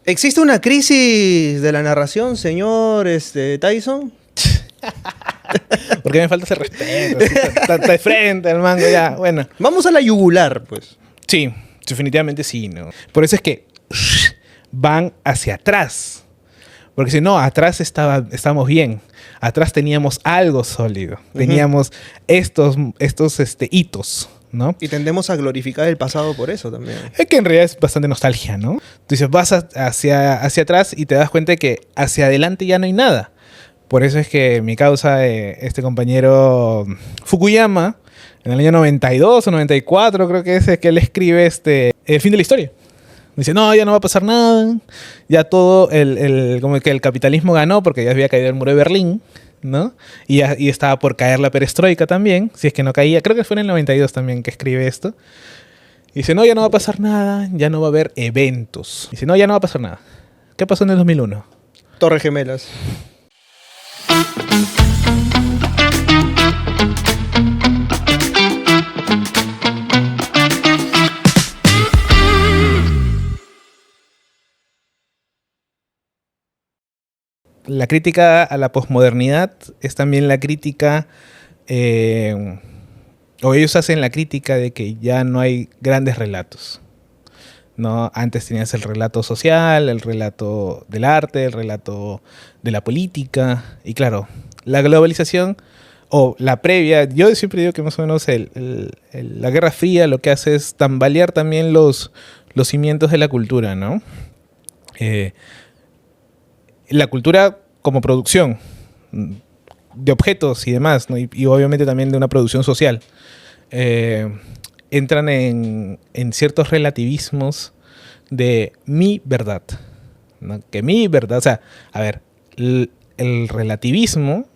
¿Existe una crisis de la narración, señor Tyson? Porque me falta ese respeto. Así, está de frente al mango, ya. Bueno. Vamos a la yugular, pues. Sí, definitivamente sí, ¿no? Por eso es que van hacia atrás. Porque si no, atrás estábamos bien. Atrás teníamos algo sólido. Teníamos estos hitos, ¿no? Y tendemos a glorificar el pasado por eso también. Es que en realidad es bastante nostalgia, ¿no? Tú dices, vas hacia atrás y te das cuenta de que hacia adelante ya no hay nada. Por eso es que mi causa, este compañero Fukuyama, en el año 92 o 94, creo que es que él escribe El fin de la historia. Dice, no, ya no va a pasar nada. Ya todo, como que el capitalismo ganó porque ya había caído el muro de Berlín, ¿no? Y estaba por caer la perestroika también, si es que no caía. Creo que fue en el 92 también que escribe esto. Y dice, no, ya no va a pasar nada, ya no va a haber eventos. Dice, no, ya no va a pasar nada. ¿Qué pasó en el 2001? Torres Gemelas. La crítica a la posmodernidad es también la crítica, o ellos hacen la crítica de que ya no hay grandes relatos, ¿no? Antes tenías el relato social, el relato del arte, el relato de la política, y claro, la globalización o la previa, yo siempre digo que más o menos la Guerra Fría lo que hace es tambalear también los cimientos de la cultura, ¿no? La cultura como producción de objetos y demás, ¿no? y obviamente también de una producción social, entran en ciertos relativismos de mi verdad, ¿no? Que mi verdad, o sea, a ver, el relativismo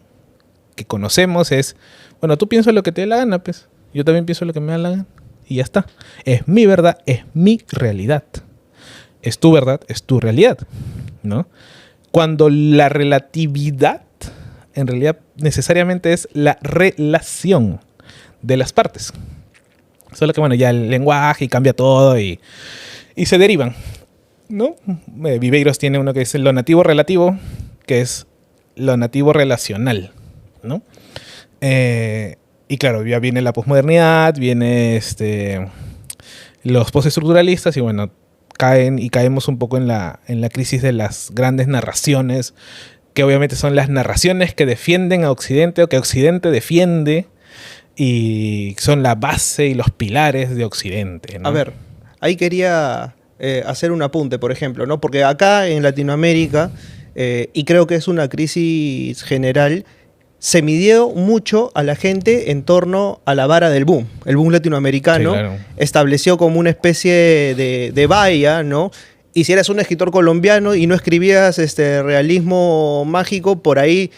que conocemos es, bueno, tú piensas lo que te dé la gana, pues, yo también pienso lo que me da la gana, y ya está. Es mi verdad, es mi realidad. Es tu verdad, es tu realidad, ¿no? Cuando la relatividad en realidad necesariamente es la relación de las partes. Solo que bueno, ya el lenguaje cambia todo y se derivan, ¿no? Viveiros tiene uno que es lo nativo relativo, que es lo nativo relacional, ¿no? Y claro, ya viene la posmodernidad, viene los postestructuralistas y bueno, caemos un poco en la crisis de las grandes narraciones, que obviamente son las narraciones que defienden a Occidente o que Occidente defiende y son la base y los pilares de Occidente, ¿no? A ver, ahí quería hacer un apunte, por ejemplo, ¿no? Porque acá en Latinoamérica, y creo que es una crisis general, se midió mucho a la gente en torno a la vara del boom. El boom latinoamericano Sí, claro. estableció como una especie de valla, ¿no? Y si eras un escritor colombiano y no escribías realismo mágico, por ahí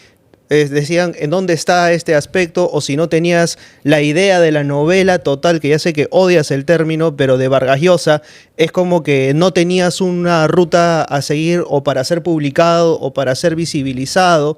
decían en dónde está este aspecto, o si no tenías la idea de la novela total, que ya sé que odias el término, pero de Vargas Llosa, es como que no tenías una ruta a seguir o para ser publicado o para ser visibilizado.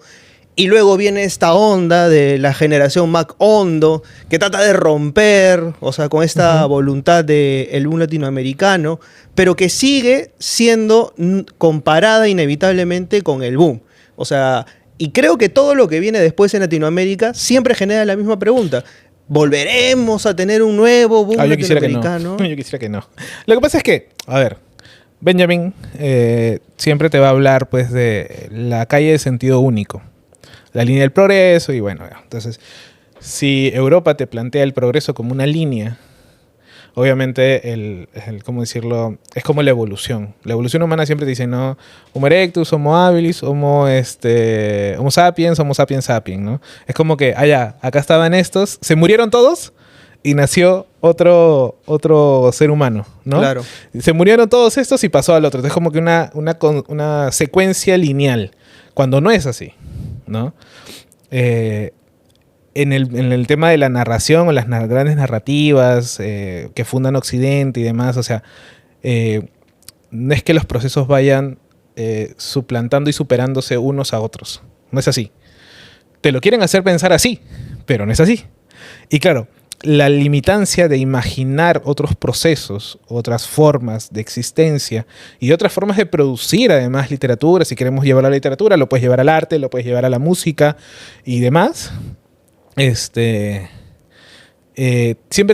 Y luego viene esta onda de la generación Mac Hondo, que trata de romper, o sea, con esta voluntad del boom latinoamericano, pero que sigue siendo comparada inevitablemente con el boom. O sea, y creo que todo lo que viene después en Latinoamérica siempre genera la misma pregunta. ¿Volveremos a tener un nuevo boom yo quisiera latinoamericano? que no. Yo quisiera que no. Lo que pasa es que, a ver, Benjamin siempre te va a hablar pues de la calle de sentido único, la línea del progreso y bueno, entonces si Europa te plantea el progreso como una línea, obviamente ¿cómo decirlo? Es como la evolución. La evolución humana siempre te dice, no, Homo erectus, Homo habilis, Homo sapiens, Homo sapiens sapiens, ¿no? Es como que, acá estaban estos, se murieron todos y nació otro ser humano, ¿no? Claro. Se murieron todos estos y pasó al otro. Entonces es como que una secuencia lineal, cuando no es así, ¿no? En el tema de la narración o las grandes narrativas que fundan Occidente y demás, o sea, no es que los procesos vayan suplantando y superándose unos a otros. No es así. Te lo quieren hacer pensar así, pero no es así. Y claro, la limitancia de imaginar otros procesos, otras formas de existencia y otras formas de producir además literatura. Si queremos llevar a la literatura, lo puedes llevar al arte, lo puedes llevar a la música y demás. Siempre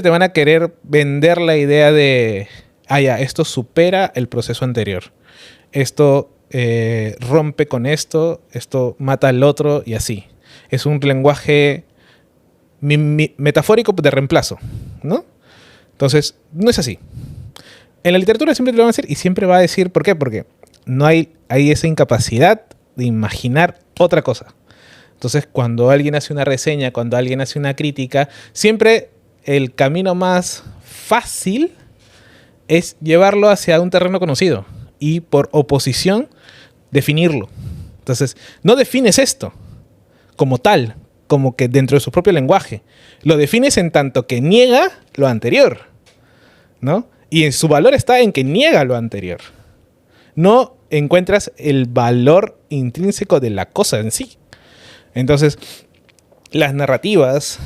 te van a querer vender la idea de, ya, esto supera el proceso anterior. Esto rompe con esto mata al otro y así. Es un lenguaje metafórico de reemplazo, ¿no? Entonces, no es así. En la literatura siempre te lo van a decir y siempre va a decir, ¿por qué? Porque no hay esa incapacidad de imaginar otra cosa. Entonces, cuando alguien hace una reseña, cuando alguien hace una crítica, siempre el camino más fácil es llevarlo hacia un terreno conocido y por oposición definirlo. Entonces, no defines esto como tal, como que dentro de su propio lenguaje. Lo defines en tanto que niega lo anterior, ¿no? Y en su valor está en que niega lo anterior. No encuentras el valor intrínseco de la cosa en sí. Entonces, las narrativas,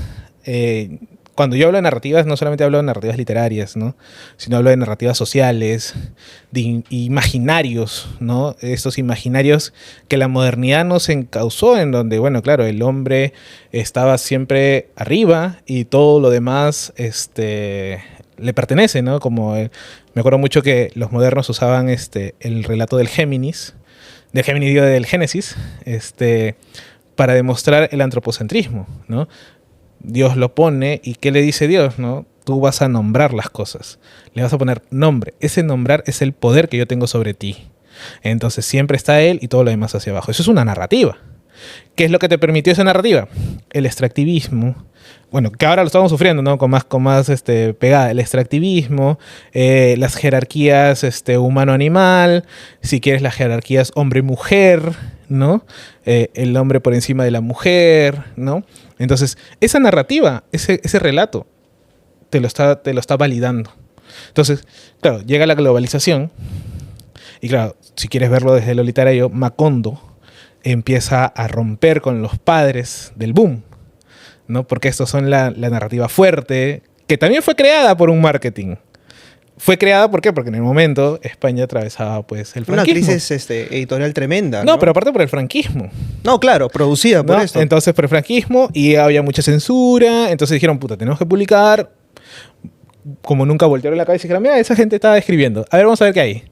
cuando yo hablo de narrativas, no solamente hablo de narrativas literarias, ¿no? Sino hablo de narrativas sociales, de imaginarios, ¿no? Estos imaginarios que la modernidad nos encauzó, en donde, bueno, claro, el hombre estaba siempre arriba y todo lo demás le pertenece, ¿no? Me acuerdo mucho que los modernos usaban el relato del Géminis, del Génesis, para demostrar el antropocentrismo, ¿no? Dios lo pone y ¿qué le dice Dios? ¿No? Tú vas a nombrar las cosas. Le vas a poner nombre. Ese nombrar es el poder que yo tengo sobre ti. Entonces siempre está Él y todo lo demás hacia abajo. Eso es una narrativa. ¿Qué es lo que te permitió esa narrativa? El extractivismo. Bueno, que ahora lo estamos sufriendo, ¿no? Con más pegada. El extractivismo, las jerarquías humano-animal, si quieres las jerarquías hombre-mujer, ¿no? El hombre por encima de la mujer, ¿no? Entonces, esa narrativa, ese relato, te lo está validando. Entonces, claro, llega la globalización y claro, si quieres verlo desde lo literario, Macondo empieza a romper con los padres del boom, ¿no? Porque estos son la narrativa fuerte, que también fue creada por un marketing. Fue creada, ¿por qué? Porque en el momento España atravesaba pues el franquismo. Una crisis editorial tremenda, No, pero aparte por el franquismo. No, claro, producida por esto. Entonces por el franquismo y había mucha censura, entonces dijeron, puta, tenemos que publicar. Como nunca voltearon la cabeza y dijeron, mira, esa gente estaba escribiendo. A ver, vamos a ver qué hay.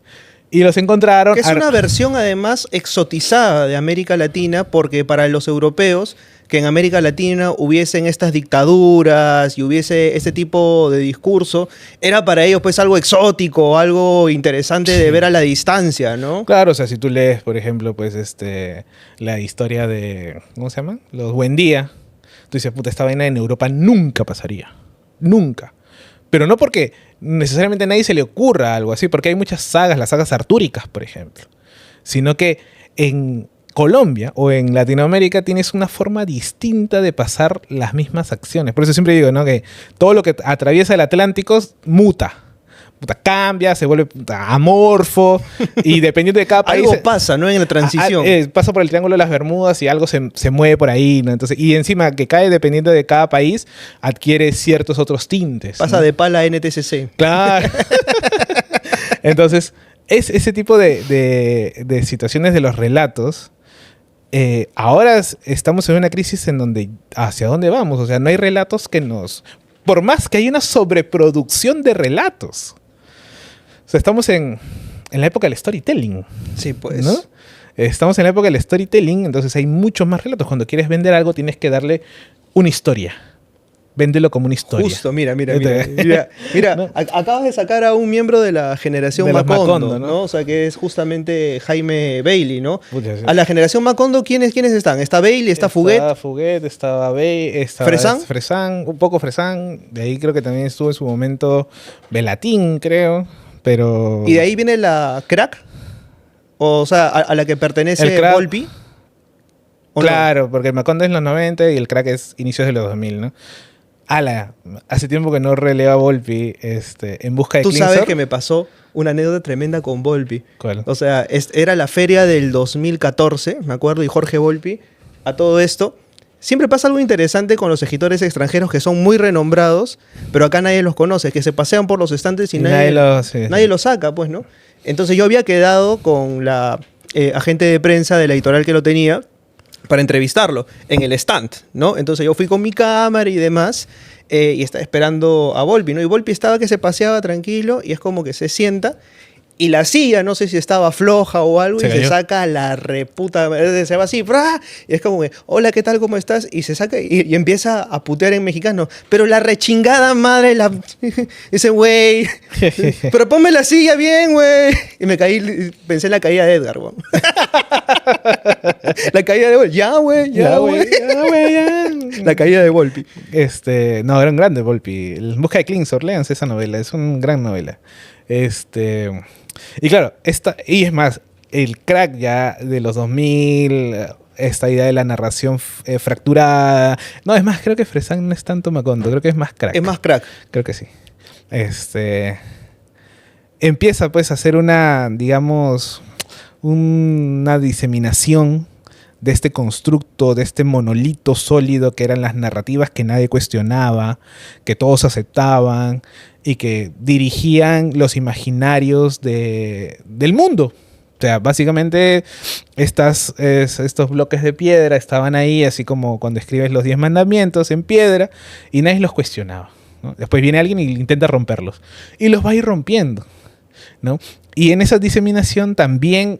Y los encontraron. Que es una versión además exotizada de América Latina, porque para los europeos que en América Latina hubiesen estas dictaduras y hubiese este tipo de discurso, era para ellos pues algo exótico, algo interesante de ver a la distancia, ¿no? Claro, o sea, si tú lees, por ejemplo, pues la historia de, ¿cómo se llama? Los Buendía, tú dices, puta, esta vaina en Europa nunca pasaría. Nunca. Pero no porque necesariamente a nadie se le ocurra algo así, porque hay muchas sagas, las sagas artúricas, por ejemplo, sino que en Colombia o en Latinoamérica tienes una forma distinta de pasar las mismas acciones. Por eso siempre digo, ¿no? Que todo lo que atraviesa el Atlántico muta. Cambia, se vuelve amorfo y dependiendo de cada país... Algo pasa, ¿no? En la transición. Pasa por el Triángulo de las Bermudas y algo se mueve por ahí, ¿no? Entonces, y encima que cae dependiendo de cada país, adquiere ciertos otros tintes. Pasa, ¿no?, de pala a NTCC. Claro. Entonces, es ese tipo de situaciones de los relatos. Ahora estamos en una crisis en donde ¿hacia dónde vamos? O sea, no hay relatos que nos... Por más que hay una sobreproducción de relatos. O sea, estamos en la época del storytelling. Sí, pues. ¿No? Estamos en la época del storytelling, entonces hay muchos más relatos. Cuando quieres vender algo, tienes que darle una historia. Véndelo como una historia. Justo, mira. ¿No? Acabas de sacar a un miembro de la generación de Macondo, ¿no? O sea, que es justamente Jaime Bailey, ¿no? Pucha, sí. A la generación Macondo, ¿quiénes están? ¿Está Bailey? ¿Está Fuguet? Está Fuguet, está Bailey, está ¿Fresán? Un poco Fresán. De ahí creo que también estuvo en su momento Velatín, creo. Pero... ¿Y de ahí viene la Crack? O sea, a la que pertenece Volpi. Claro, no, porque el Macondo es los 90 y el Crack es inicios de los 2000, ¿no? Hace tiempo que no releva Volpi en busca de Tú Cleansor. Sabes que me pasó una anécdota tremenda con Volpi. ¿Cuál? O sea, era la feria del 2014, me acuerdo, y Jorge Volpi, a todo esto, siempre pasa algo interesante con los escritores extranjeros que son muy renombrados, pero acá nadie los conoce, que se pasean por los estantes y nadie los saca, pues, ¿no? Entonces yo había quedado con la agente de prensa de la editorial que lo tenía para entrevistarlo en el stand, ¿no? Entonces yo fui con mi cámara y demás, y estaba esperando a Volpi, ¿no? Y Volpi estaba que se paseaba tranquilo y es como que se sienta y la silla, no sé si estaba floja o algo, y se saca la reputa, se va así, ¡bra! Y es como que, hola, ¿qué tal? ¿Cómo estás? Y se saca y empieza a putear en mexicano, pero la rechingada madre, ese güey, pero ponme la silla bien, güey. Y me caí, pensé en la caída de Edgar, güey. La caída de Volpi, ya, güey. La caída de Volpi. No, era un grande Volpi. En busca de Klingsor, léanse esa novela, es una gran novela. Y claro, y es más, el crack ya de los 2000, esta idea de la narración fracturada. No, es más, creo que Fresán no es tanto Macondo, creo que es más crack. Es más crack. Creo que sí. Empieza pues a hacer una, digamos, una diseminación de este constructo, de este monolito sólido que eran las narrativas que nadie cuestionaba, que todos aceptaban y que dirigían los imaginarios del mundo. O sea, básicamente estos bloques de piedra estaban ahí, así como cuando escribes los 10 mandamientos en piedra, y nadie los cuestionaba, ¿no? Después viene alguien y intenta romperlos. Y los va a ir rompiendo, ¿no? Y en esa diseminación también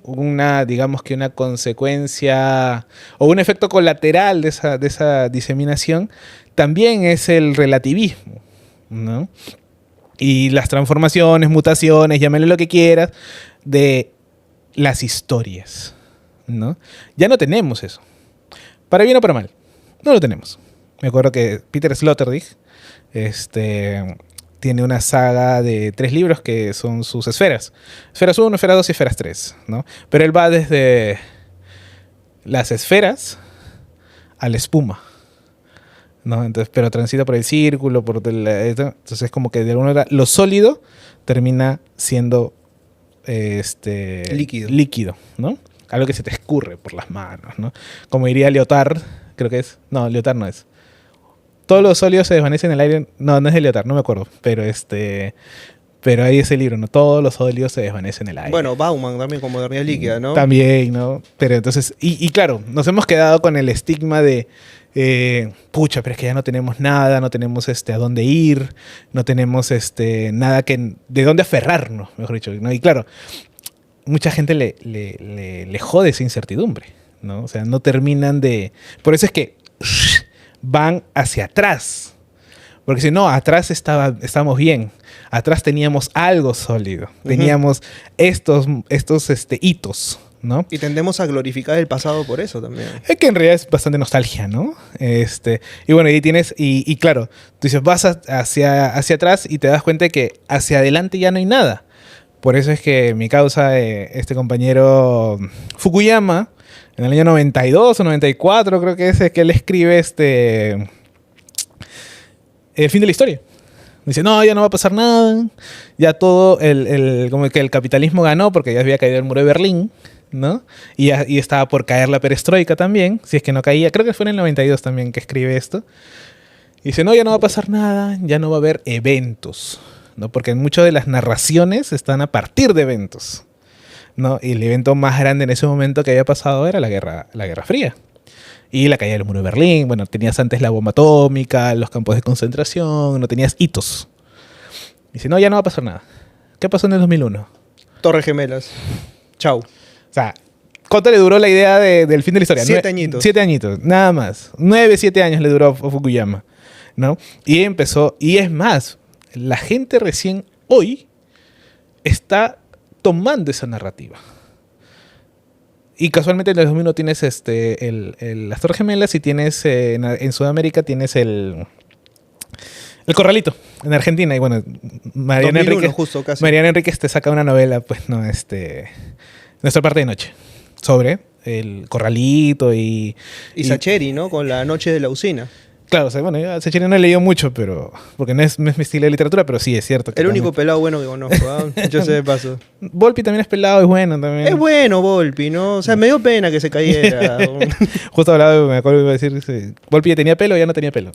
digamos que una consecuencia o un efecto colateral de esa diseminación también es el relativismo, ¿no? Y las transformaciones, mutaciones, llámale lo que quieras, de las historias, ¿no? Ya no tenemos eso. Para bien o para mal, no lo tenemos. Me acuerdo que Peter Sloterdijk tiene una saga de 3 libros que son sus esferas. Esferas 1, esferas 2 y esferas 3, ¿no? Pero él va desde las esferas a la espuma, ¿no? Entonces, pero transita por el círculo, entonces es como que de alguna manera lo sólido termina siendo líquido, ¿no? Algo que se te escurre por las manos, ¿no? Como diría Lyotard, creo que es. No, Lyotard no es. Todos los sólidos se desvanecen en el aire. No, no es de Lyotard, no me acuerdo. Pero hay ese libro, ¿no? Todos los sólidos se desvanecen en el aire. Bueno, Bauman también, como modernidad líquida, ¿no? También, ¿no? Pero entonces, y claro, nos hemos quedado con el estigma de pucha, pero es que ya no tenemos nada, no tenemos a dónde ir, no tenemos nada de dónde aferrarnos, mejor dicho, ¿no? Y claro, mucha gente le jode esa incertidumbre, ¿no? O sea, no terminan de... Por eso es que van hacia atrás. Porque si no, atrás estábamos bien. Atrás teníamos algo sólido. Teníamos estos hitos, ¿no? Y tendemos a glorificar el pasado por eso también. Es que en realidad es bastante nostalgia, ¿no? Y bueno, ahí tienes... Y claro, tú dices, vas hacia atrás y te das cuenta de que hacia adelante ya no hay nada. Por eso es que mi causa, este compañero Fukuyama, en el año 92 o 94, creo que es que él escribe el fin de la historia. Dice, no, ya no va a pasar nada. Ya todo, como que el capitalismo ganó porque ya había caído el muro de Berlín, ¿no? Y estaba por caer la perestroika también, si es que no caía. Creo que fue en el 92 también que escribe esto. Y dice, no, ya no va a pasar nada, ya no va a haber eventos, ¿no? Porque muchas de las narraciones están a partir de eventos, ¿no? Y el evento más grande en ese momento que había pasado era la Guerra Fría. Y la caída del muro de Berlín. Bueno, tenías antes la bomba atómica, los campos de concentración, no tenías hitos. Dice, no, ya no va a pasar nada. ¿Qué pasó en el 2001? Torres Gemelas. Chau. O sea, ¿cuánto le duró la idea del fin de la historia? 7 añitos. 7 añitos, nada más. 9, 7 años le duró a Fukuyama, ¿no? Y empezó, y es más, la gente recién hoy está tomando esa narrativa. Y casualmente en el 2001 tienes las Torres Gemelas y tienes en Sudamérica tienes el Corralito en Argentina. Y bueno, Mariana 2001, Enríquez, justo, casi. Mariana Enríquez te saca una novela, pues no, Nuestra parte de noche, sobre el Corralito y Sacheri, ¿no? Con La noche de la usina. Claro, o sea, bueno, yo a Secheri no he leído mucho, pero porque no es mi estilo de literatura, pero sí es cierto. Que El único también... pelado bueno que conozco, yo sé de paso. Volpi también es pelado, es bueno también. Es bueno Volpi, ¿no? O sea, me dio pena que se cayera. Justo hablaba, me acuerdo que iba a decir, sí, Volpi ya tenía pelo, ya no tenía pelo.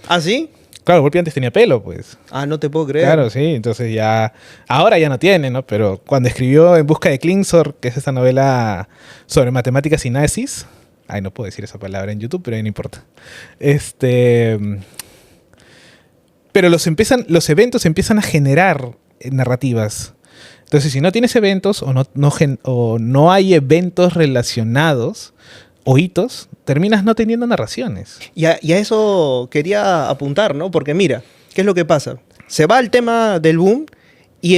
¿Ah, sí? Claro, Volpi antes tenía pelo, pues. Ah, no te puedo creer. Claro, sí, entonces ya, ahora ya no tiene, ¿no? Pero cuando escribió En busca de Klingsor, que es esta novela sobre matemáticas y nazis, ay, no puedo decir esa palabra en YouTube, pero ahí no importa. Pero los eventos empiezan a generar narrativas. Entonces, si no tienes eventos o no hay eventos relacionados o hitos, terminas no teniendo narraciones. Y a eso quería apuntar, ¿no? Porque mira, ¿qué es lo que pasa? Se va el tema del boom y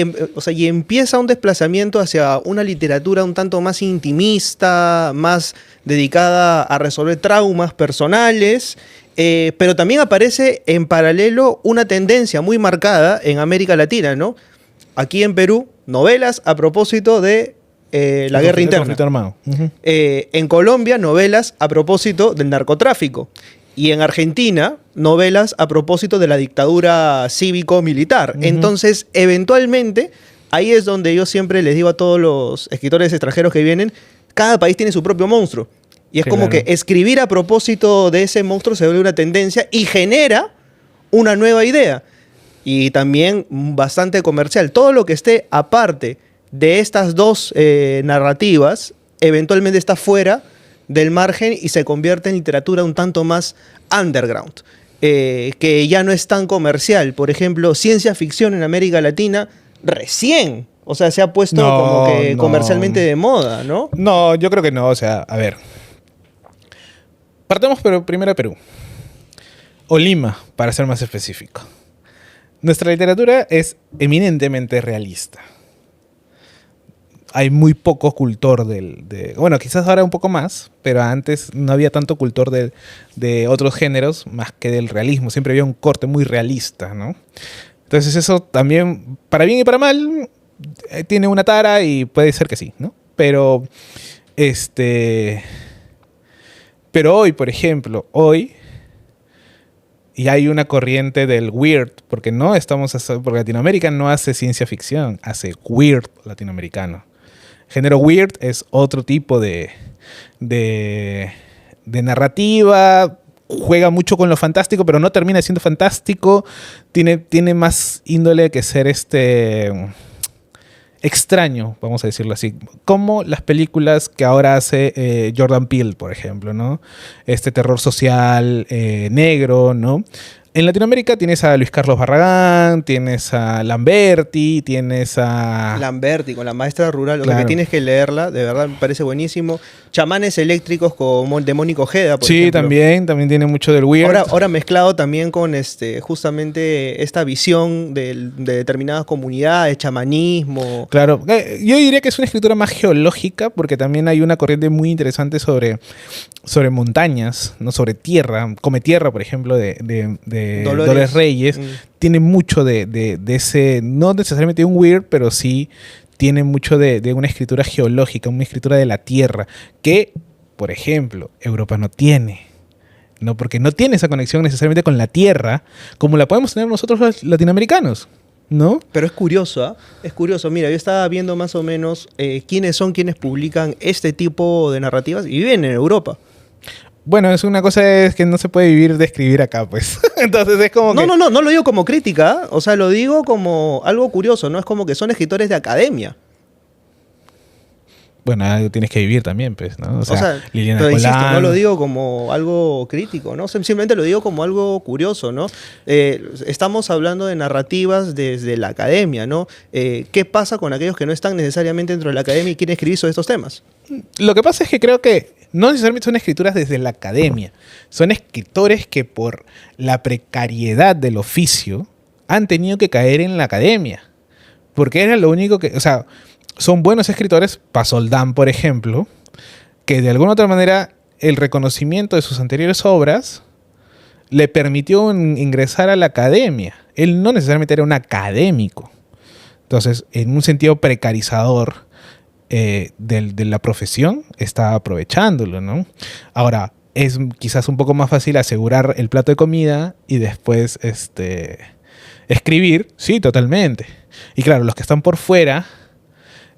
empieza un desplazamiento hacia una literatura un tanto más intimista, más dedicada a resolver traumas personales, pero también aparece en paralelo una tendencia muy marcada en América Latina, ¿no? Aquí en Perú, novelas a propósito de la guerra interna. Conflicto armado. Uh-huh. En Colombia, novelas a propósito del narcotráfico. Y en Argentina, novelas a propósito de la dictadura cívico-militar. Uh-huh. Entonces, eventualmente, ahí es donde yo siempre les digo a todos los escritores extranjeros que vienen, cada país tiene su propio monstruo. Y es como que escribir a propósito de ese monstruo se vuelve una tendencia y genera una nueva idea. Y también bastante comercial. Todo lo que esté aparte de estas dos narrativas, eventualmente está fuera del margen y se convierte en literatura un tanto más underground, que ya no es tan comercial. Por ejemplo, ciencia ficción en América Latina recién, o sea, se ha puesto como que comercialmente de moda, ¿no? No, yo creo que no, o sea, a ver. Partamos primero a Perú. O Lima, para ser más específico. Nuestra literatura es eminentemente realista. Hay muy poco cultor bueno, quizás ahora un poco más, pero antes no había tanto cultor de otros géneros más que del realismo. Siempre había un corte muy realista, ¿no? Entonces eso también, para bien y para mal, tiene una tara y puede ser que sí, ¿no? Pero hoy, por ejemplo, y hay una corriente del weird, porque Latinoamérica no hace ciencia ficción, hace weird latinoamericano. Género weird es otro tipo de narrativa, juega mucho con lo fantástico, pero no termina siendo fantástico, tiene más índole que ser extraño, vamos a decirlo así, como las películas que ahora hace Jordan Peele, por ejemplo, ¿no? Este terror social negro, ¿no? En Latinoamérica tienes a Luis Carlos Barragán, tienes a Lamberti, tienes a... Lamberti, con La maestra rural, claro. O sea, que tienes que leerla, de verdad me parece buenísimo. Chamanes eléctricos como de Mónico Ojeda, por ejemplo. también tiene mucho del weird. Ahora mezclado también con justamente esta visión de determinadas comunidades, chamanismo. Claro, yo diría que es una escritura más geológica, porque también hay una corriente muy interesante sobre montañas, ¿no? Sobre tierra, Come Tierra, por ejemplo, de Dolores Reyes. Tiene mucho de ese, no necesariamente un weird, pero sí tiene mucho de una escritura geológica, una escritura de la tierra, que, por ejemplo, Europa no tiene. No, porque no tiene esa conexión necesariamente con la tierra, como la podemos tener nosotros los latinoamericanos, ¿no? Pero es curioso, ¿eh? Es curioso. Mira, yo estaba viendo más o menos quiénes son quienes publican este tipo de narrativas y viven en Europa. Bueno, una cosa es que no se puede vivir de escribir acá, pues. Entonces es como No lo digo como crítica, o sea, lo digo como algo curioso, ¿no? Es como que son escritores de academia. Bueno, algo tienes que vivir también, pues, ¿no? O sea Liliana pero insisto, Colán. no lo digo como algo crítico, ¿no? Simplemente lo digo como algo curioso, ¿no? Estamos hablando de narrativas desde la academia, ¿no? ¿Qué pasa con aquellos que no están necesariamente dentro de la academia y quieren escribir sobre estos temas? Lo que pasa es que creo que no necesariamente son escrituras desde la academia. Son escritores que por la precariedad del oficio han tenido que caer en la academia. Porque era lo único que... O sea, son buenos escritores, Pasoldán, por ejemplo, que de alguna otra manera el reconocimiento de sus anteriores obras le permitió ingresar a la academia. Él no necesariamente era un académico. Entonces, en un sentido precarizador de la profesión, está aprovechándolo, ¿no? Ahora, es quizás un poco más fácil asegurar el plato de comida y después escribir. Sí, totalmente. Y claro, los que están por fuera,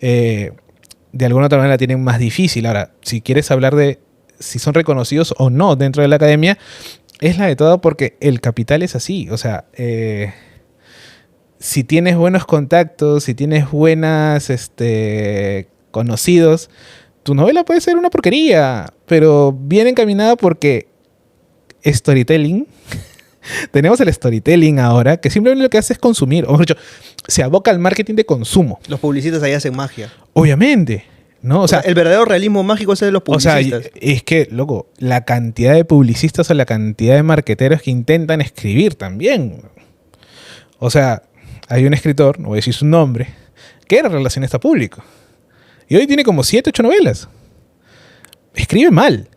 de alguna otra manera tienen más difícil. Ahora, si quieres hablar de si son reconocidos o no dentro de la academia, es la de todo porque el capital es así. O sea, si tienes buenos contactos, si tienes buenas conocidos, tu novela puede ser una porquería, pero bien encaminada porque storytelling. Tenemos el storytelling ahora, que simplemente lo que hace es consumir. O mejor dicho, se aboca al marketing de consumo. Los publicistas ahí hacen magia. Obviamente, ¿no? O sea, el verdadero realismo mágico es el de los publicistas. O sea, es que, loco, la cantidad de publicistas o la cantidad de marqueteros que intentan escribir también. O sea, hay un escritor, no voy a decir su nombre, que era relacionista público. Y hoy tiene como 7, 8 novelas. Escribe mal,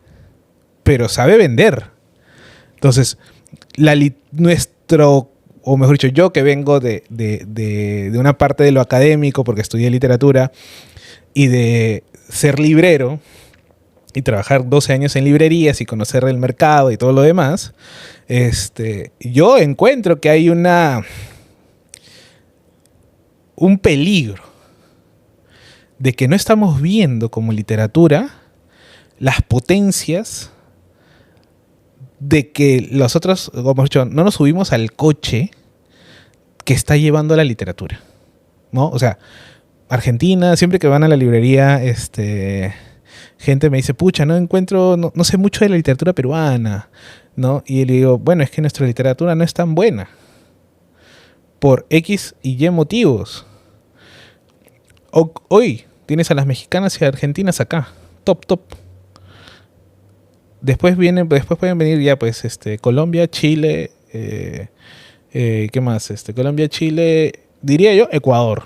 pero sabe vender. Entonces, o mejor dicho, yo que vengo de una parte de lo académico, porque estudié literatura, y de ser librero, y trabajar 12 años en librerías y conocer el mercado y todo lo demás, yo encuentro que hay un peligro de que no estamos viendo como literatura las potencias de que nosotros, como hemos dicho, no nos subimos al coche que está llevando la literatura, ¿no? O sea, Argentina, siempre que van a la librería, gente me dice, pucha, no sé mucho de la literatura peruana, ¿no? Y le digo, bueno, es que nuestra literatura no es tan buena por X y Y motivos. Hoy tienes a las mexicanas y a argentinas acá, top. Después pueden venir ya, pues, Colombia, Chile, ¿qué más? Colombia, Chile, diría yo, Ecuador,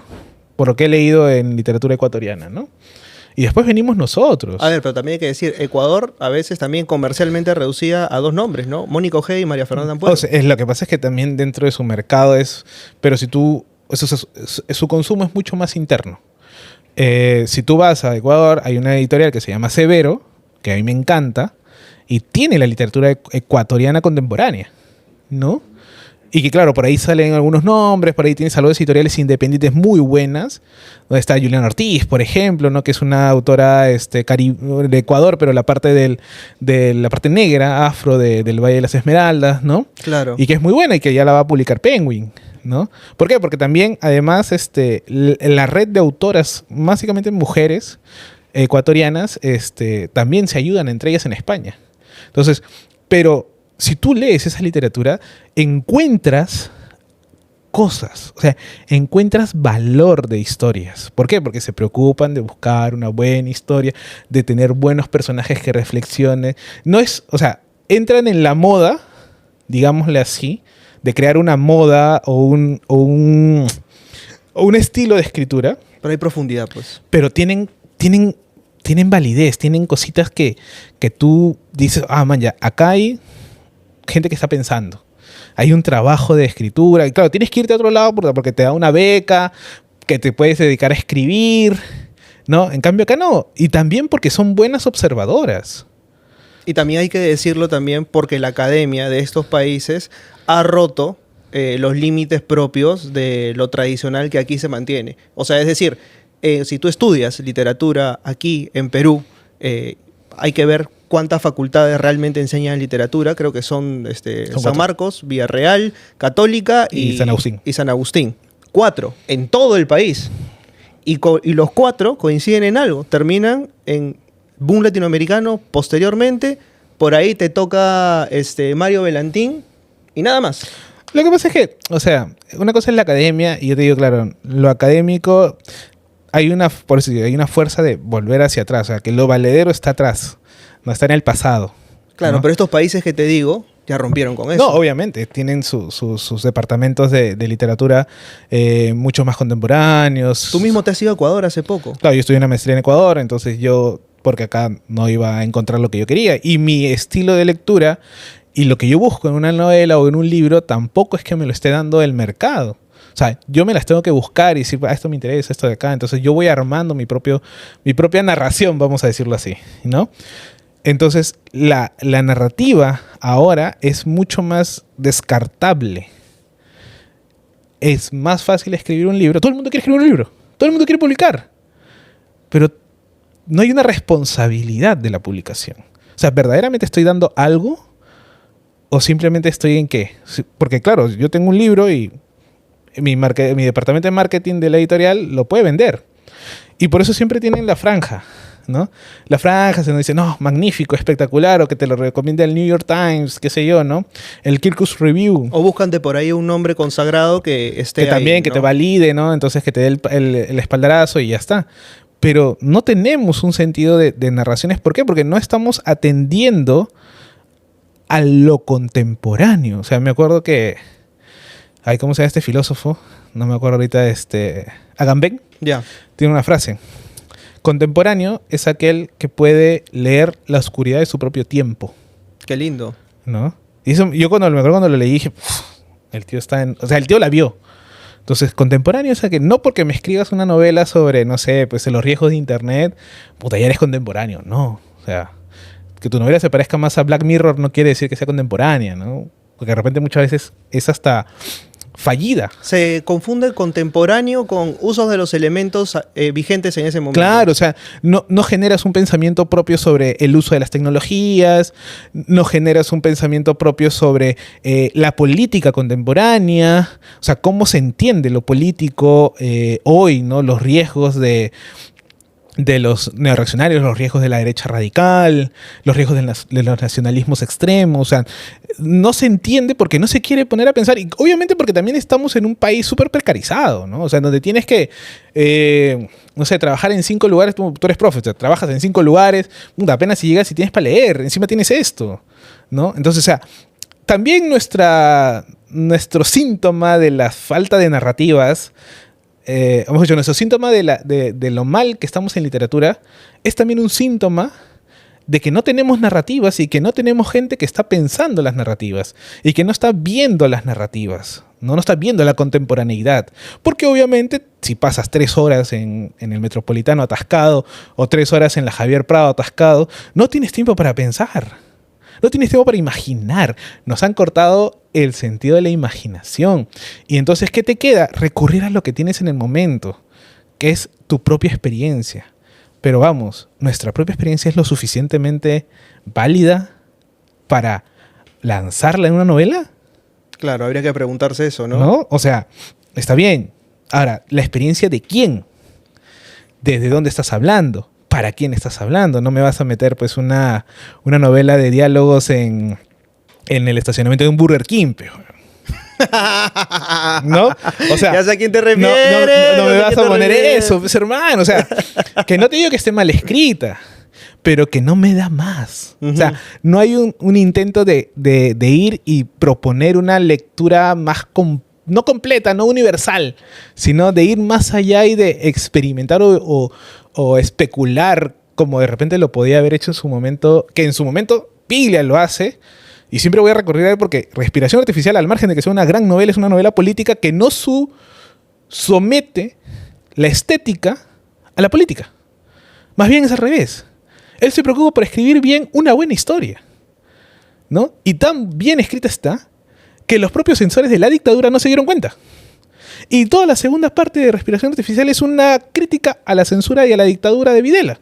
por lo que he leído en literatura ecuatoriana, ¿no? Y después venimos nosotros. A ver, pero también hay que decir, Ecuador a veces también comercialmente reducía a 2 nombres, ¿no? Mónica Ojeda y María Fernanda Ampuero. O sea, lo que pasa es que también dentro de su mercado pero si tú, su consumo es mucho más interno. Si tú vas a Ecuador, hay una editorial que se llama Severo, que a mí me encanta, y tiene la literatura ecuatoriana contemporánea, ¿no? Y que claro, por ahí salen algunos nombres, por ahí tienes algunas editoriales independientes muy buenas, donde está Juliana Ortiz, por ejemplo, ¿no? Que es una autora de Ecuador, pero la parte de la parte negra, afro del Valle de las Esmeraldas, ¿no? Claro. Y que es muy buena y que ya la va a publicar Penguin, ¿no? ¿Por qué? Porque también, además, la red de autoras, básicamente mujeres ecuatorianas, también se ayudan entre ellas en España. Entonces, pero si tú lees esa literatura, encuentras cosas, o sea, encuentras valor de historias. ¿Por qué? Porque se preocupan de buscar una buena historia, de tener buenos personajes que reflexionen. No es, o sea, entran en la moda, digámosle así, de crear una moda o un estilo de escritura. Pero hay profundidad, pues. Pero tienen validez, tienen cositas que tú dices, man, ya, acá hay gente que está pensando. Hay un trabajo de escritura. Y claro, tienes que irte a otro lado porque te da una beca, que te puedes dedicar a escribir, ¿no? En cambio acá no. Y también porque son buenas observadoras. Y también hay que decirlo también porque la academia de estos países ha roto los límites propios de lo tradicional que aquí se mantiene. O sea, es decir, si tú estudias literatura aquí en Perú, hay que ver cuántas facultades realmente enseñan literatura. Creo que son San Marcos, Villarreal, Católica y San Agustín. 4 en todo el país. Y los 4 coinciden en algo. Terminan en boom latinoamericano posteriormente. Por ahí te toca Mario Belantín y nada más. Lo que pasa es que, o sea, una cosa es la academia y yo te digo, claro, lo académico hay una fuerza de volver hacia atrás. O sea, que lo valedero está atrás. No está en el pasado. Claro, ¿no? Pero estos países que te digo ya rompieron con eso. No, obviamente. Tienen sus departamentos de literatura mucho más contemporáneos. Tú mismo te has ido a Ecuador hace poco. Claro, yo estudié una maestría en Ecuador, entonces porque acá no iba a encontrar lo que yo quería. Y mi estilo de lectura y lo que yo busco en una novela o en un libro tampoco es que me lo esté dando el mercado. O sea, yo me las tengo que buscar y decir, esto me interesa, esto de acá. Entonces yo voy armando mi propia narración, vamos a decirlo así, ¿no? Entonces, la narrativa ahora es mucho más descartable. Es más fácil escribir un libro. Todo el mundo quiere escribir un libro. Todo el mundo quiere publicar. Pero no hay una responsabilidad de la publicación. O sea, ¿verdaderamente estoy dando algo? ¿O simplemente estoy en qué? Porque claro, yo tengo un libro y mi departamento de marketing de la editorial lo puede vender. Y por eso siempre tienen la franja, ¿no? La franja se nos dice, no, magnífico, espectacular, o que te lo recomienda el New York Times, qué sé yo, ¿no? El Kirkus Review. O buscan de por ahí un nombre consagrado que esté que también, ahí, que ¿no? te valide, ¿no? Entonces que te dé el espaldarazo y ya está. Pero no tenemos un sentido de narraciones. ¿Por qué? Porque no estamos atendiendo a lo contemporáneo. O sea, me acuerdo que... Ay, ¿cómo se llama este filósofo? No me acuerdo ahorita. Agamben. Ya. Tiene una frase. Contemporáneo es aquel que puede leer la oscuridad de su propio tiempo, Qué lindo. ¿no? Y eso, me acuerdo cuando lo leí, dije, el tío está en... O sea, el tío la vio. Entonces, contemporáneo es que no porque me escribas una novela sobre, no sé, pues los riesgos de internet, puta, ya eres contemporáneo. No, o sea, que tu novela se parezca más a Black Mirror no quiere decir que sea contemporánea, ¿no? Porque de repente muchas veces es hasta fallida. Se confunde el contemporáneo con usos de los elementos vigentes en ese momento. Claro, o sea, no generas un pensamiento propio sobre el uso de las tecnologías, no generas un pensamiento propio sobre la política contemporánea, o sea, cómo se entiende lo político hoy, ¿no? Los riesgos de los neoreaccionarios, los riesgos de la derecha radical, los riesgos de los nacionalismos extremos. O sea, no se entiende porque no se quiere poner a pensar. Y obviamente porque también estamos en un país súper precarizado, ¿no? O sea, donde tienes que, no sé, trabajar en 5 lugares. Tú eres profe, o sea, trabajas en 5 lugares. Apenas si llegas y tienes para leer. Encima tienes esto, ¿no? Entonces, o sea, también nuestro síntoma de la falta de narrativas, hemos dicho, nuestro síntoma de lo mal que estamos en literatura es también un síntoma de que no tenemos narrativas y que no tenemos gente que está pensando las narrativas y que no está viendo las narrativas, no está viendo la contemporaneidad. Porque obviamente si pasas 3 horas en el Metropolitano atascado o 3 horas en la Javier Prado atascado, no tienes tiempo para pensar. No tienes tiempo para imaginar. Nos han cortado el sentido de la imaginación. Y entonces, ¿qué te queda? Recurrir a lo que tienes en el momento, que es tu propia experiencia. Pero vamos, nuestra propia experiencia es lo suficientemente válida para lanzarla en una novela. Claro, habría que preguntarse eso, ¿no? ¿No? O sea, está bien. Ahora, ¿la experiencia de quién? ¿Desde dónde estás hablando? ¿Para quién estás hablando? No me vas a meter pues una novela de diálogos en el estacionamiento de un Burger King, pero... ¿no? O sea, ya sé a quién te refieres. No me vas a poner eso, pues, hermano. O sea, que no te digo que esté mal escrita, pero que no me da más. O sea, no hay un intento de ir y proponer una lectura más no completa, no universal, sino de ir más allá y de experimentar o especular como de repente lo podía haber hecho en su momento, que en su momento Piglia lo hace, y siempre voy a recurrir a él porque Respiración Artificial, al margen de que sea una gran novela, es una novela política que no somete la estética a la política. Más bien es al revés. Él se preocupa por escribir bien una buena historia, ¿no? Y tan bien escrita está que los propios censores de la dictadura no se dieron cuenta. Y toda la segunda parte de Respiración Artificial es una crítica a la censura y a la dictadura de Videla.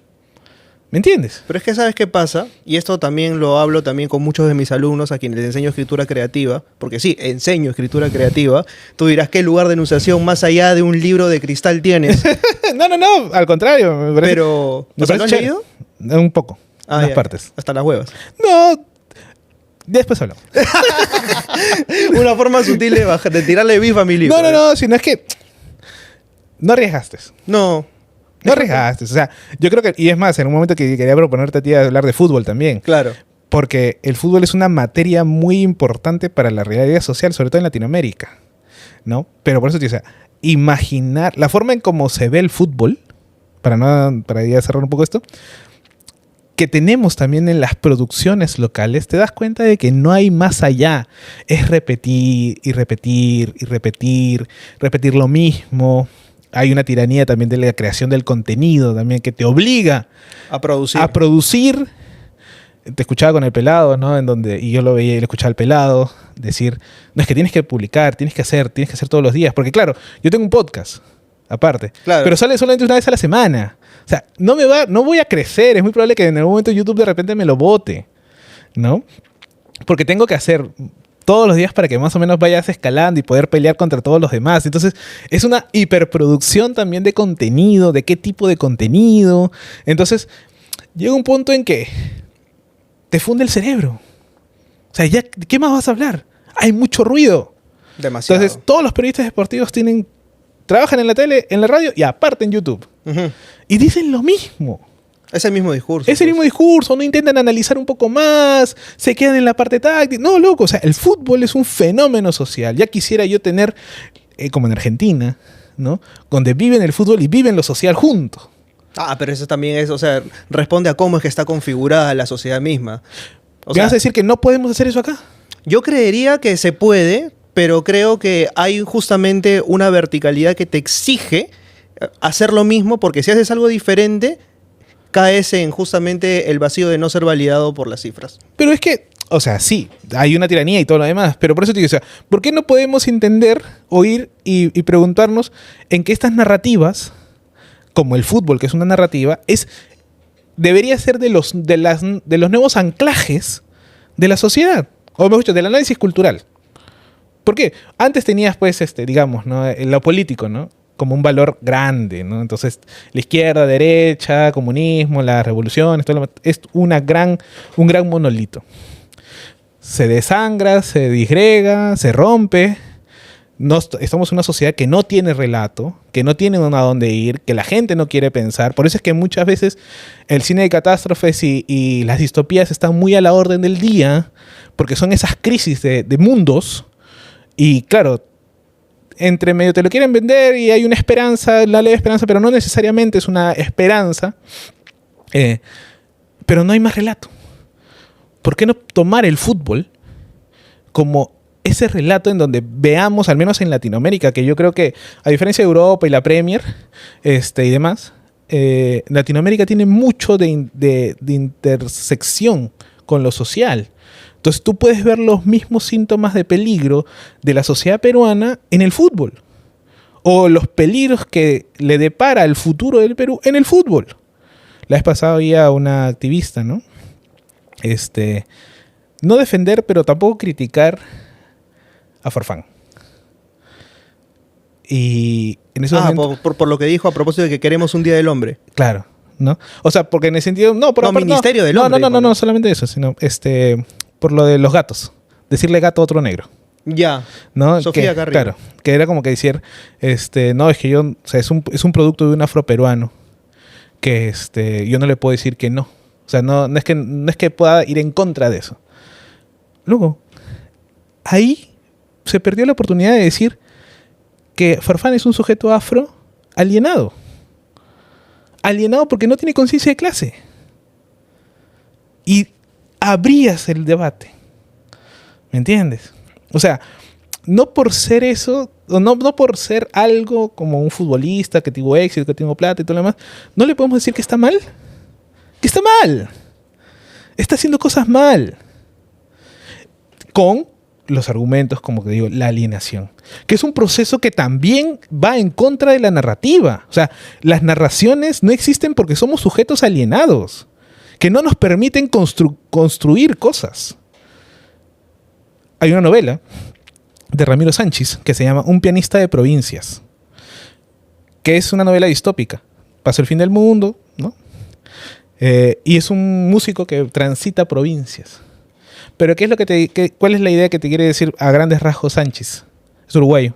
¿Me entiendes? Pero es que ¿sabes qué pasa? Y esto también lo hablo también con muchos de mis alumnos a quienes les enseño escritura creativa, porque sí, enseño escritura creativa. Tú dirás, ¿qué lugar de enunciación más allá de un libro de cristal tienes? No, al contrario. Me parece, Pero, me ¿o sea, ¿lo has parece leído? un poco, unas Ya, partes. hasta las huevas. No, después hablamos. Una forma sutil de tirarle bifa a mi libro. No, sino es que no arriesgaste. No. No arriesgaste. O sea, yo creo que, y es más, en un momento que quería proponerte a ti hablar de fútbol también. Claro. Porque el fútbol es una materia muy importante para la realidad social, sobre todo en Latinoamérica, ¿no? Pero por eso te digo, o sea, imaginar la forma en cómo se ve el fútbol, para ya cerrar un poco esto, que tenemos también en las producciones locales, te das cuenta de que no hay más allá. Es repetir y repetir y repetir, repetir lo mismo. Hay una tiranía también de la creación del contenido también que te obliga a producir. te escuchaba con el pelado, ¿no? Y yo lo veía y le escuchaba al pelado decir, no, es que tienes que publicar, tienes que hacer todos los días. Porque claro, yo tengo un podcast, aparte. Claro. Pero sale solamente una vez a la semana. O sea, no voy a crecer. Es muy probable que en algún momento YouTube de repente me lo bote, ¿no? Porque tengo que hacer todos los días para que más o menos vayas escalando y poder pelear contra todos los demás. Entonces, es una hiperproducción también de contenido, de qué tipo de contenido. Entonces, llega un punto en que te funde el cerebro. O sea, ya, ¿de qué más vas a hablar? Hay mucho ruido. Demasiado. Entonces, todos los periodistas deportivos trabajan en la tele, en la radio y aparte en YouTube. Ujú. Y dicen lo mismo. Es el mismo discurso. Es el mismo discurso, no intentan analizar un poco más, se quedan en la parte táctica. No, loco, o sea, el fútbol es un fenómeno social. Ya quisiera yo tener, como en Argentina, ¿no? Donde viven el fútbol y viven lo social juntos. Ah, pero eso también es, o sea, responde a cómo es que está configurada la sociedad misma. O ¿Me sea, vas a decir que no podemos hacer eso acá? yo creería que se puede, pero creo que hay justamente una verticalidad que te exige hacer lo mismo, porque si haces algo diferente, caes en justamente el vacío de no ser validado por las cifras. Pero es que, o sea, sí, hay una tiranía y todo lo demás, pero por eso te digo, o sea, ¿por qué no podemos entender, oír y preguntarnos en que estas narrativas, como el fútbol, que es una narrativa, debería ser de los nuevos anclajes de la sociedad, o mejor dicho, del análisis cultural? ¿Por qué? Antes tenías, pues, digamos, ¿no? Lo político, ¿no? Como un valor grande, ¿no? Entonces, la izquierda, derecha, comunismo, las revoluciones, todo lo, es un gran monolito. Se desangra, se disgrega, se rompe. Estamos en una sociedad que no tiene relato, que no tiene a dónde ir, que la gente no quiere pensar. Por eso es que muchas veces el cine de catástrofes y las distopías están muy a la orden del día, porque son esas crisis de mundos. Y claro, entre medio te lo quieren vender y hay una esperanza, la leve esperanza, pero no necesariamente es una esperanza. Pero no hay más relato. ¿Por qué no tomar el fútbol como ese relato en donde veamos, al menos en Latinoamérica, que yo creo que, a diferencia de Europa y la Premier y demás, Latinoamérica tiene mucho de intersección con lo social? Entonces tú puedes ver los mismos síntomas de peligro de la sociedad peruana en el fútbol. O los peligros que le depara el futuro del Perú en el fútbol. La vez pasada había una activista, ¿no? No defender, pero tampoco criticar a Farfán. Y en ese momento... por lo que dijo a propósito de que queremos un Día del Hombre. Claro, ¿no? O sea, porque en el sentido... No, Ministerio del Hombre. No, solamente eso, sino por lo de los gatos. Decirle gato a otro negro. Ya. ¿No? Sofía Carrillo. Claro, que era como que decir, no, es que yo, o sea, es un producto de un afroperuano que yo no le puedo decir que no. O sea, no es que pueda ir en contra de eso. Luego, ahí se perdió la oportunidad de decir que Farfán es un sujeto afro alienado. Alienado porque no tiene conciencia de clase. Y abrías el debate. ¿Me entiendes? O sea, no por ser eso, o no por ser algo como un futbolista que tuvo éxito, que tuvo plata y todo lo demás, no le podemos decir que está mal. Que está mal. Está haciendo cosas mal. Con los argumentos, como que digo, la alienación. Que es un proceso que también va en contra de la narrativa. O sea, las narraciones no existen porque somos sujetos alienados, que no nos permiten construir cosas. Hay una novela de Ramiro Sánchez que se llama Un pianista de provincias, que es una novela distópica. Pasa el fin del mundo, ¿no? Y es un músico que transita provincias. Pero ¿qué es cuál es la idea que te quiere decir a grandes rasgos Sánchez? Es uruguayo.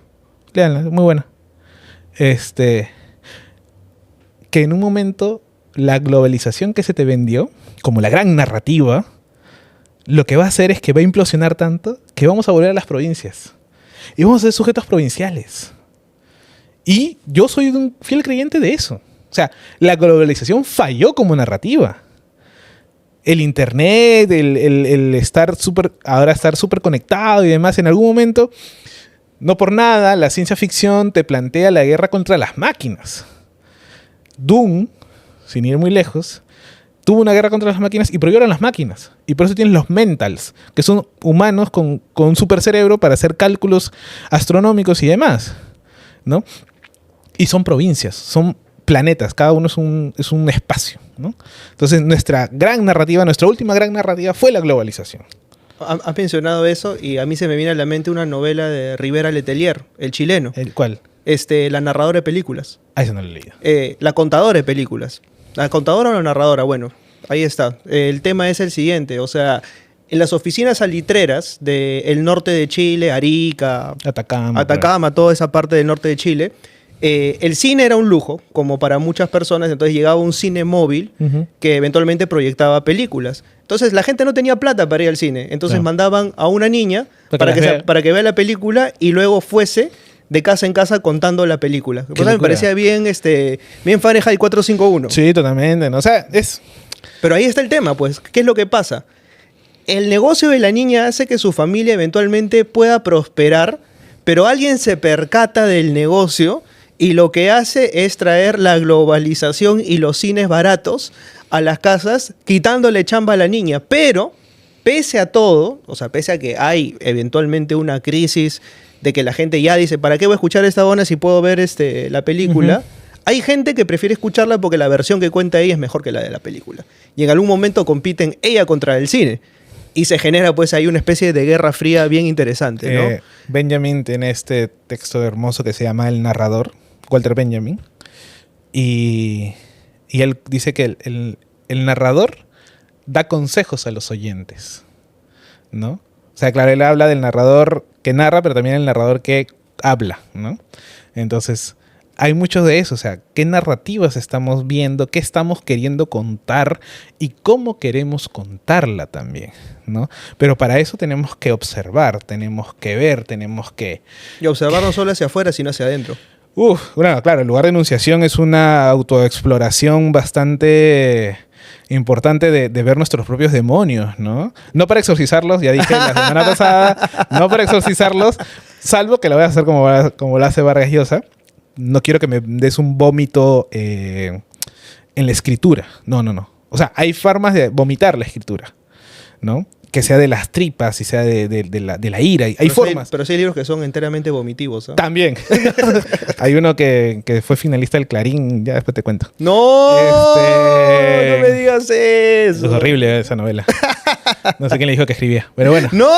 Léanla, es muy buena. Que en un momento la globalización que se te vendió, como la gran narrativa, lo que va a hacer es que va a implosionar tanto que vamos a volver a las provincias. Y vamos a ser sujetos provinciales. Y yo soy un fiel creyente de eso. O sea, la globalización falló como narrativa. El internet, el estar súper conectado y demás, en algún momento, no por nada, la ciencia ficción te plantea la guerra contra las máquinas. Doom, sin ir muy lejos, tuvo una guerra contra las máquinas y prohibieron las máquinas. Y por eso tienen los mentals, que son humanos con un super cerebro para hacer cálculos astronómicos y demás, ¿no? Y son provincias, son planetas, cada uno es un espacio, ¿no? Entonces nuestra última gran narrativa fue la globalización. Has mencionado eso y a mí se me viene a la mente una novela de Rivera Letelier, el chileno. ¿Cuál? La narradora de películas. Ah, eso no lo he leído. La contadora de películas. ¿La contadora o la narradora? Bueno, ahí está. El tema es el siguiente, o sea, en las oficinas salitreras del norte de Chile, Arica, Atacama, toda esa parte del norte de Chile, el cine era un lujo, como para muchas personas, entonces llegaba un cine móvil que eventualmente proyectaba películas. Entonces la gente no tenía plata para ir al cine, entonces mandaban a una niña para que vea la película y luego fuese de casa en casa contando la película. Me parecía bien, bien Fahrenheit 451. Sí, totalmente. ¿No? O sea, Pero ahí está el tema, pues. ¿Qué es lo que pasa? El negocio de la niña hace que su familia eventualmente pueda prosperar, pero alguien se percata del negocio y lo que hace es traer la globalización y los cines baratos a las casas, quitándole chamba a la niña. Pero, pese a todo, o sea, pese a que hay eventualmente una crisis de que la gente ya dice, ¿para qué voy a escuchar esta bona si puedo ver la película? Hay gente que prefiere escucharla porque la versión que cuenta ella es mejor que la de la película. Y en algún momento compiten ella contra el cine. Y se genera pues ahí una especie de guerra fría bien interesante, ¿no? Benjamin tiene este texto hermoso que se llama El narrador, Walter Benjamin. Y él dice que el narrador da consejos a los oyentes, ¿no? O sea, claro, él habla del narrador que narra, pero también el narrador que habla, ¿no? Entonces, hay mucho de eso, o sea, qué narrativas estamos viendo, qué estamos queriendo contar y cómo queremos contarla también, ¿no? Pero para eso tenemos que observar, tenemos que ver, tenemos que... Y observar no solo hacia afuera, sino hacia adentro. Bueno, claro, el lugar de enunciación es una autoexploración bastante importante de ver nuestros propios demonios, ¿no? No para exorcizarlos, ya dije la semana pasada, no para exorcizarlos, salvo que lo voy a hacer como lo hace Vargas Llosa. No quiero que me des un vómito en la escritura. No. O sea, hay formas de vomitar la escritura, ¿no? Que sea de las tripas y sea de la ira. Hay formas. Pero sí hay libros que son enteramente vomitivos, ¿eh? También. Hay uno que fue finalista del Clarín, ya después te cuento. ¡No! ¡No me digas eso! Es horrible esa novela. No sé quién le dijo que escribía, pero bueno. ¡No!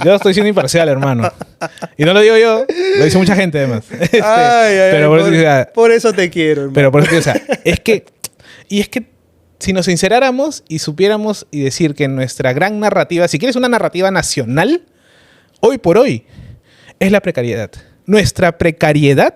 Yo estoy siendo imparcial, hermano. Y no lo digo yo, lo dice mucha gente además. Por eso te quiero, hermano. Pero por eso, o sea, es que si nos sinceráramos y supiéramos y decir que nuestra gran narrativa, si quieres una narrativa nacional, hoy por hoy, es la precariedad. Nuestra precariedad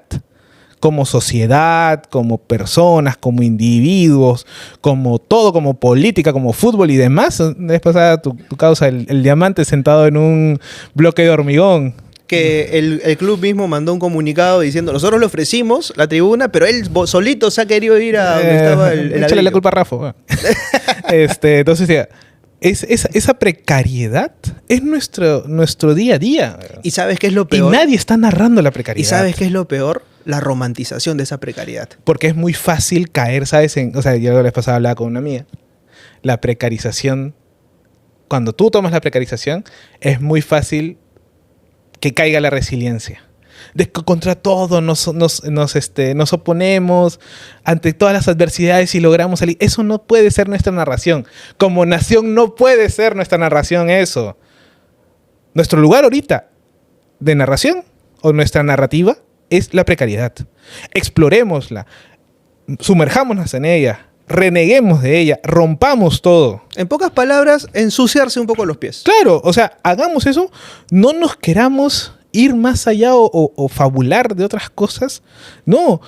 como sociedad, como personas, como individuos, como todo, como política, como fútbol y demás. La vez pasada tu causa, el diamante sentado en un bloque de hormigón. Que el club mismo mandó un comunicado diciendo, nosotros le ofrecimos la tribuna, pero él solito se ha querido ir a donde estaba el échale la culpa a Rafa. Entonces, ya, esa precariedad es nuestro día a día. ¿Y sabes qué es lo peor? Y nadie está narrando la precariedad. ¿Y sabes qué es lo peor? La romantización de esa precariedad. Porque es muy fácil caer, ¿sabes? O sea, yo la vez pasada hablaba con una amiga. La precarización, cuando tú tomas la precarización, es muy fácil que caiga la resiliencia. Contra todo nos oponemos ante todas las adversidades y logramos salir. Eso no puede ser nuestra narración. Como nación no puede ser nuestra narración eso. Nuestro lugar ahorita de narración o nuestra narrativa es la precariedad. Explorémosla, sumerjámonos en ella, reneguemos de ella, rompamos todo. En pocas palabras, ensuciarse un poco los pies. Claro, o sea, hagamos eso, no nos queramos ir más allá o fabular de otras cosas. No,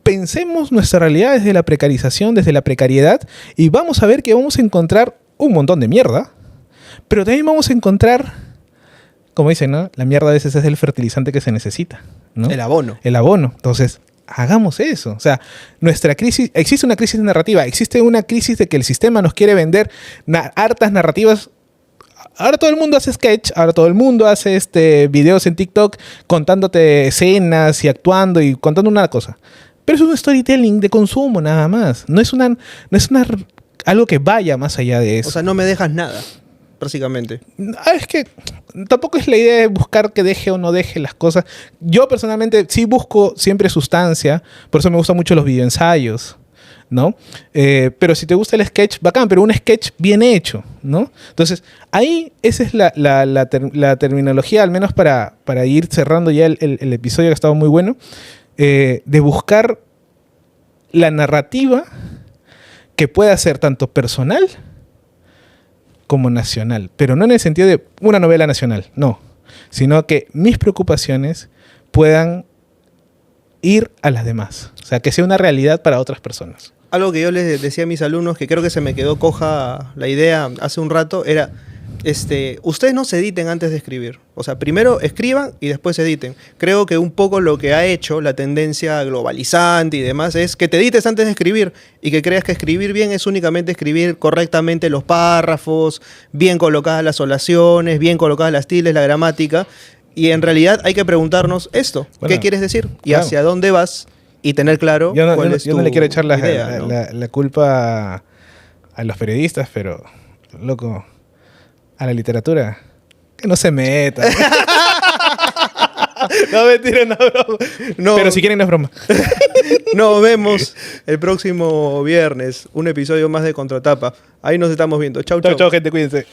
pensemos nuestra realidad desde la precarización, desde la precariedad, y vamos a ver que vamos a encontrar un montón de mierda, pero también vamos a encontrar, como dicen, ¿no? La mierda a veces es el fertilizante que se necesita, ¿no? El abono. El abono. Entonces, hagamos eso. O sea, nuestra crisis, existe una crisis narrativa, existe una crisis de que el sistema nos quiere vender hartas narrativas. Ahora todo el mundo hace sketch, ahora todo el mundo hace videos en TikTok contándote escenas y actuando y contando una cosa. Pero es un storytelling de consumo nada más. No es algo que vaya más allá de eso. O sea, no me dejas nada, básicamente. Es que tampoco es la idea de buscar que deje o no deje las cosas. Yo personalmente sí busco siempre sustancia, por eso me gustan mucho los videoensayos, ¿no? Pero si te gusta el sketch, bacán, pero un sketch bien hecho, ¿no? Entonces, ahí esa es la terminología, al menos para ir cerrando ya el episodio que ha estado muy bueno, de buscar la narrativa que pueda ser tanto personal como nacional, pero no en el sentido de una novela nacional, no, sino que mis preocupaciones puedan ir a las demás, o sea, que sea una realidad para otras personas. Algo que yo les decía a mis alumnos, que creo que se me quedó coja la idea hace un rato, era, ustedes no se editen antes de escribir. O sea, primero escriban y después editen. Creo que un poco lo que ha hecho la tendencia globalizante y demás es que te edites antes de escribir y que creas que escribir bien es únicamente escribir correctamente los párrafos, bien colocadas las oraciones, bien colocadas las tildes, la gramática. Y en realidad hay que preguntarnos esto, bueno, ¿qué quieres decir? Y claro, hacia dónde vas y tener claro cuál es tu idea. Yo no le quiero echar idea, ¿no? la culpa a los periodistas, pero, loco, a la literatura, que no se meta. No, mentira, no, broma. No. Pero si quieren, no es broma. Nos vemos el próximo viernes. Un episodio más de Contratapa. Ahí nos estamos viendo. Chau, chau. Chau, gente, cuídense.